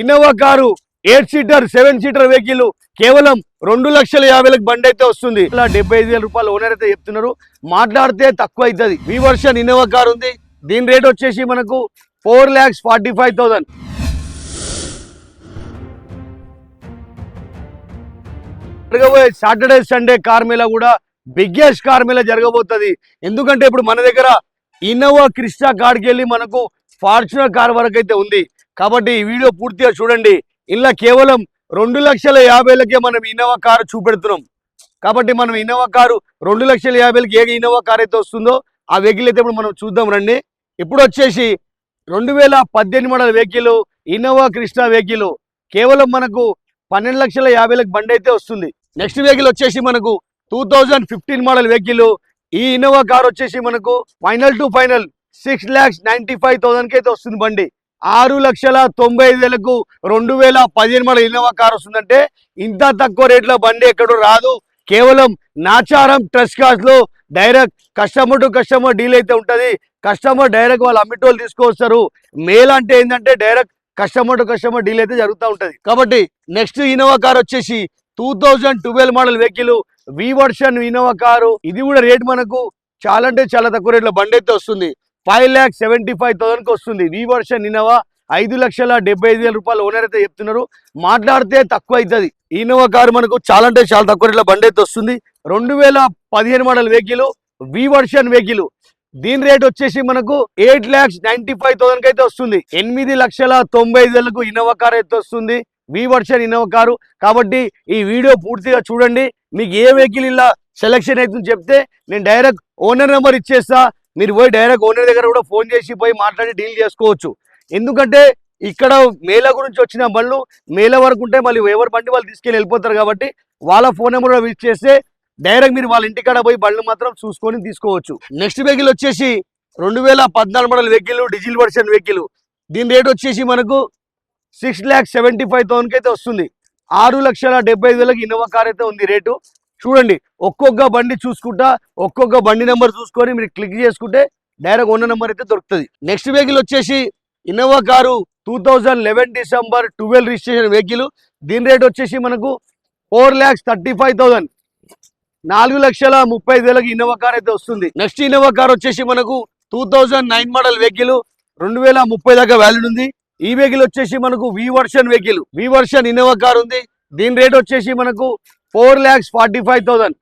Innova car 8 seater 7 seater vehicle కేవలం 2,50,000 బండి అయితే వస్తుంది. 75,000 రూపాయలు ఓనర్ అయితే చెప్తున్నారు. మాట్లాడితే తక్కువ అవుతుంది. వి వర్షన్ ఇన్నోవా కారు ఉంది. దీని రేట్ వచ్చేసి మనకు 4,45,000. జరగబోయే సాటర్డే సండే కార్ మేళా కూడా బిగ్గెస్ట్ కార్ మేళా జరగబోతుంది. ఎందుకంటే ఇప్పుడు మన దగ్గర ఇన్నోవా క్రిస్టా కార్కి వెళ్ళి మనకు ఫార్చునర్ కార్ వరకు అయితే ఉంది. కాబట్టి ఈ వీడియో పూర్తిగా చూడండి. ఇలా కేవలం 2,50,000కే మనం ఇన్నోవా కారు చూపెడుతున్నాం. కాబట్టి మనం ఇన్నోవా కారు 2,50,000కి ఏ ఇన్నోవా కార్ అయితే వస్తుందో ఆ వెహికల్ అయితే ఇప్పుడు మనం చూద్దాం రండి. ఇప్పుడు వచ్చేసి 2018 model vehicle Innova Crysta vehicle కేవలం మనకు 12,50,000కి బండి అయితే వస్తుంది. నెక్స్ట్ వెహికల్ వచ్చేసి మనకు 2015 మోడల్ వెహికల్. ఈ ఇన్నోవా కార్ వచ్చేసి మనకు ఫైనల్ టు ఫైనల్ 6,95,000కి అయితే వస్తుంది బండి. 6,95,000కు 2015 మోడల్ ఇన్నోవా కార్ వస్తుందంటే ఇంత తక్కువ రేట్లో బండి ఎక్కడో రాదు. కేవలం నాచారం ట్రస్ట్ కార్స్ లో direct customer to customer deal అయితే ఉంటుంది. కస్టమర్ డైరెక్ట్ వాళ్ళు అమ్మిటోళ్ళు తీసుకొస్తారు. మేల్ అంటే ఏంటంటే direct customer to customer deal అయితే జరుగుతూ ఉంటుంది. కాబట్టి నెక్స్ట్ ఇన్నోవా కార్ వచ్చేసి 2012 మోడల్ వెహికల్ వి వర్షన్ ఇన్నోవా కారు. ఇది కూడా రేట్ మనకు చాలా అంటే చాలా తక్కువ రేట్లో బండి అయితే వస్తుంది. 5,75,000కి వస్తుంది. వి వర్షన్ ఇన్నోవా 5,75,000 రూపాయలు ఓనర్ అయితే చెప్తున్నారు. మాట్లాడితే తక్కువ అవుతుంది. ఇన్నోవా కారు మనకు చాలా అంటే చాలా తక్కువ రేట్లో బండి అయితే వస్తుంది. 2015 మోడల్ వెహికల్ వి వర్షన్ వెహికల్. దీని రేట్ వచ్చేసి మనకు 8,95,000కి అయితే వస్తుంది. 8,95,000కు ఇన్నోవా కార్ అయితే వస్తుంది. వి వర్షన్ ఇన్నోవా కారు. కాబట్టి ఈ వీడియో పూర్తిగా చూడండి. మీకు ఏ వెహికల్ ఇలా సెలెక్షన్ అవుతుందని చెప్తే నేను డైరెక్ట్ ఓనర్ నెంబర్ ఇచ్చేస్తా. మీరు పోయి డైరెక్ట్ ఓనర్ దగ్గర కూడా ఫోన్ చేసి పోయి మాట్లాడి డీల్ చేసుకోవచ్చు. ఎందుకంటే ఇక్కడ మేళ గురించి వచ్చిన బండ్లు మేళ వరకు ఉంటే మళ్ళీ ఎవరి బండి వాళ్ళు తీసుకెళ్ళి వెళ్ళిపోతారు. కాబట్టి వాళ్ళ ఫోన్ నెంబర్ విజిట్ చేస్తే డైరెక్ట్ మీరు వాళ్ళ ఇంటికాడ పోయి బండ్లు మాత్రం చూసుకొని తీసుకోవచ్చు. నెక్స్ట్ వెహికల్ వచ్చేసి 2014 model vehicle diesel version vehicle. దీని రేట్ వచ్చేసి మనకు 6,75,000కి అయితే వస్తుంది. 6,75,000కి ఇన్నోవా కార్ అయితే ఉంది రేటు. చూడండి, ఒక్కొక్క బండి చూసుకుంటా ఒక్కొక్క బండి నెంబర్ చూసుకొని మీరు క్లిక్ చేసుకుంటే డైరెక్ట్ ఓనర్ నెంబర్ అయితే దొరుకుతుంది. నెక్స్ట్ వెహికల్ వచ్చేసి Innova car 2011 December 12 registration vehicle. దీని రేట్ వచ్చేసి మనకు 4,35,000. 4,30,000కి ఇన్నోవా కార్ అయితే వస్తుంది. నెక్స్ట్ ఇన్నోవా కార్ వచ్చేసి మనకు 2009 మోడల్ వెహికల్ 2030 దాకా వ్యాలిడ్ ఉంది. ఈ వెహికల్ వచ్చేసి మనకు వి వర్షన్ వెహికల్. వి వర్షన్ ఇన్నోవా కార్ ఉంది. దీని రేట్ వచ్చేసి మనకు 4,45,000.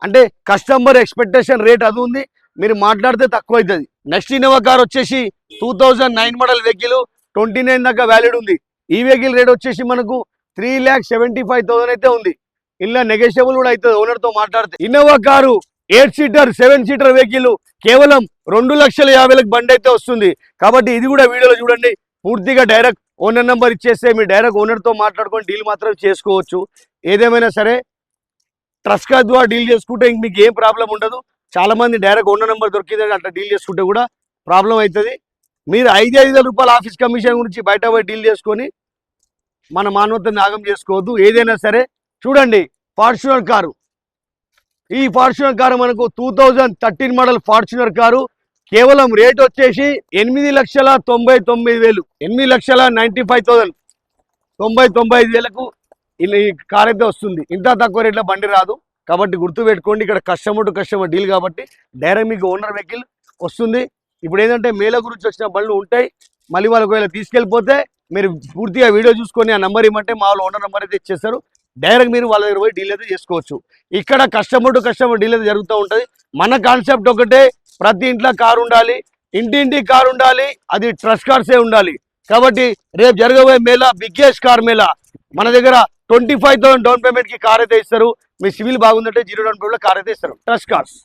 అంటే కస్టమర్ ఎక్స్పెక్టేషన్ రేట్ అది ఉంది. మీరు మాట్లాడితే తక్కువ అవుతుంది. నెక్స్ట్ ఇన్నోవా కార్ వచ్చేసి 2009 మోడల్ వెహికల్ 29 దాకా వ్యాలిడ్ ఉంది. ఈ వెహికల్ రేట్ వచ్చేసి మనకు 3,75,000 అయితే ఉంది. ఇలా నెగోషియబుల్ కూడా అవుతుంది ఓనర్ తో మాట్లాడితే. Innova car 8 seater 7 seater vehicle కేవలం 2,50,000కి బండి అయితే వస్తుంది. కాబట్టి ఇది కూడా వీడియోలో చూడండి. పూర్తిగా డైరెక్ట్ ఓనర్ నెంబర్ ఇచ్చేస్తే మీరు డైరెక్ట్ ఓనర్ తో మాట్లాడుకొని డీల్ మాత్రం చేసుకోవచ్చు. ఏదేమైనా సరే ట్రస్ట్ కార్డ్ ద్వారా డీల్ చేసుకుంటే మీకు ఏం ప్రాబ్లం ఉండదు. చాలా మంది డైరెక్ట్ ఓనర్ నెంబర్ దొరికిందని అట్లా డీల్ చేసుకుంటే కూడా ప్రాబ్లం అవుతుంది. మీరు 5,000 రూపాయల ఆఫీస్ కమిషన్ గురించి బయట పోయి డీల్ చేసుకొని మన మానవతని నాగం చేసుకోవద్దు. ఏదైనా సరే చూడండి, ఫార్చునర్ కారు. ఈ ఫార్చునర్ కారు మనకు 2013 మోడల్ ఫార్చునర్ కారు. కేవలం రేట్ వచ్చేసి 8,99,000. 8,95,000. 95,000కు ఈ కార్ అయితే వస్తుంది. ఇంత తక్కువ రేట్లో బండి రాదు. కాబట్టి గుర్తుపెట్టుకోండి, ఇక్కడ కస్టమర్ టు కస్టమర్ డీల్ కాబట్టి డైరెక్ట్ మీకు ఓనర్ వెహికల్ వస్తుంది. ఇప్పుడు ఏంటంటే మేళ గురించి వచ్చిన బండ్లు ఉంటాయి. మళ్ళీ వాళ్ళకి ఒకవేళ తీసుకెళ్ళిపోతే మీరు పూర్తిగా వీడియో చూసుకొని ఆ నెంబర్ ఇవ్వమంటే మా వాళ్ళు ఓనర్ నెంబర్ అయితే ఇచ్చేస్తారు. డైరెక్ట్ మీరు వాళ్ళ దగ్గర పోయి డీల్ అయితే చేసుకోవచ్చు. ఇక్కడ కస్టమర్ టు కస్టమర్ డీల్ అయితే జరుగుతూ ఉంటుంది. మన కాన్సెప్ట్ ఒకటే, ప్రతి ఇంట్లో కారు ఉండాలి, ఇంటింటి కారు ఉండాలి, అది ట్రస్ట్ కార్సే ఉండాలి. కాబట్టి రేపు జరగబోయే మేళా బిగ్గెస్ట్ కార్ మేళా. మన దగ్గర 25,000 డౌన్ పేమెంట్ కి కార్ అయితే ఇస్తారు. మీ సివిల్ బాగుందంటే 0 డౌన్ పేమెంట్ కార్ అయితే ఇస్తారు. Trust cars.